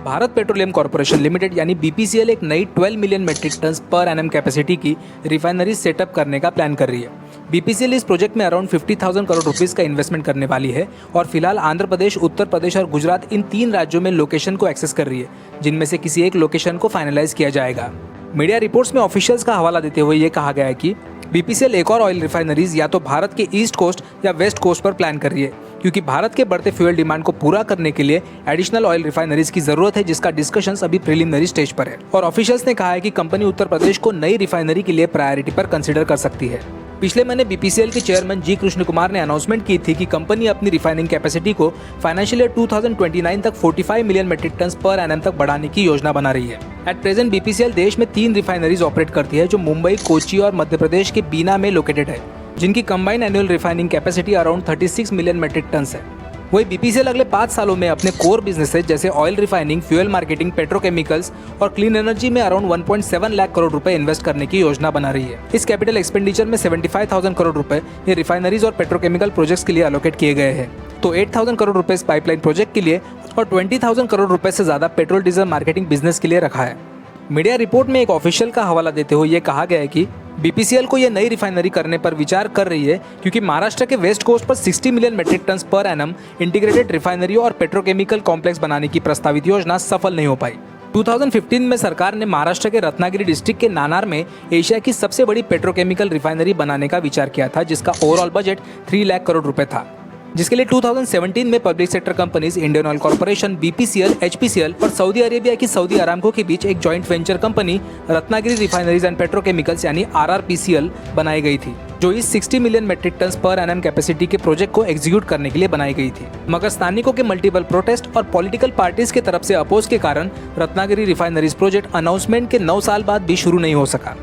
Bharat petroleum corporation limited यानी BPCL एक नई 12 मिलियन मेट्रिक टन पर एनएम कैपेसिटी की रिफाइनरी सेटअप करने का प्लान कर रही है। बीपीसीएल इस प्रोजेक्ट में अराउंड 50,000 करोड़ रुपीस का इन्वेस्टमेंट करने वाली है और फिलहाल आंध्र प्रदेश, उत्तर प्रदेश और गुजरात इन 3 राज्यों में लोकेशन को एक्सेस कर रही है, जिनमें से किसी एक लोकेशन को फाइनलाइज किया जाएगा। मीडिया रिपोर्ट्स में ऑफिशियल्स का हवाला देते हुए ये कहा गया है कि बीपीसीएल एक और ऑयल रिफाइनरीज या तो भारत के ईस्ट कोस्ट या वेस्ट कोस्ट पर प्लान कर रही है, क्योंकि भारत के बढ़ते फ्यूल डिमांड को पूरा करने के लिए एडिशनल ऑयल रिफाइनरीज की जरूरत है, जिसका डिस्कशंस अभी प्रिलिमिनरी स्टेज पर है। और ऑफिशियल्स ने कहा है कि कंपनी उत्तर प्रदेश को नई रिफाइनरी के लिए प्रायोरिटी पर कंसिडर कर सकती है। पिछले महीने बीपीसीएल के चेयरमैन जी कृष्ण कुमार ने अनाउंसमेंट की थी कि कंपनी अपनी रिफाइनिंग कैपेसिटी को फाइनेंशियल ईयर 2029 तक 45 मिलियन मेट्रिक टन पर एनएम तक बढ़ाने की योजना बना रही है। एट प्रेजेंट बीपीसीएल देश में 3 रिफाइनरीज ऑपरेट करती है, जो मुंबई, कोची और मध्य प्रदेश के बीना में लोकेटेड है, जिनकी combined annual refining capacity around 36 million metric tonne है। वही बीपीसीएल अगले 5 सालों में अपने कोर बिजनेसेस जैसे oil refining, fuel marketing, petrochemicals और क्लीन एनर्जी में अराउंड 1.7 लाख करोड़ रुपए इन्वेस्ट करने की योजना बना रही है। इस कैपिटल एक्सपेंडिचर में 75,000 करोड़ रुपए ये रिफाइनरीज और पेट्रोकेमिकल प्रोजेक्ट्स के लिए अलोकेट किए गए हैं, तो 8,000 करोड़ रुपए इस पाइपलाइन प्रोजेक्ट के लिए और 20,000 करोड़ रुपए से ज्यादा पेट्रोल डीजल मार्केटिंग बिजनेस के लिए रखा है। मीडिया रिपोर्ट में एक ऑफिशियल का हवाला देते हुए ये कहा गया है कि बीपीसीएल को यह नई रिफाइनरी करने पर विचार कर रही है, क्योंकि महाराष्ट्र के वेस्ट कोस्ट पर 60 मिलियन मेट्रिक टन पर एनएम इंटीग्रेटेड रिफाइनरी और पेट्रोकेमिकल कॉम्प्लेक्स बनाने की प्रस्तावित योजना सफल नहीं हो पाई। 2015 में सरकार ने महाराष्ट्र के रत्नागिरी डिस्ट्रिक्ट के नानार में एशिया की सबसे बड़ी पेट्रोकेमिकल रिफाइनरी बनाने का विचार किया था, जिसका ओवरऑल बजट 3 लाख करोड़ रुपए था, जिसके लिए 2017 में public sector companies Indian oil corporation, BPCL, HPCL और सऊदी अरेबिया की सऊदी अरामको के बीच एक joint venture company Ratnagiri refineries and petrochemicals यानी आरआरपीसीएल बनाई गई थी, जो इस 60 मिलियन मेट्रिक टन पर एनएम कैपेसिटी के प्रोजेक्ट को एग्जीक्यूट करने के लिए बनाई गई थी। मगर स्थानिकों के मल्टीपल प्रोटेस्ट और पॉलिटिकल पार्टीज के तरफ से अपोज के कारण रत्नागिरी रिफाइनरीज प्रोजेक्ट अनाउंसमेंट के 9 साल बाद भी शुरू नहीं हो सका।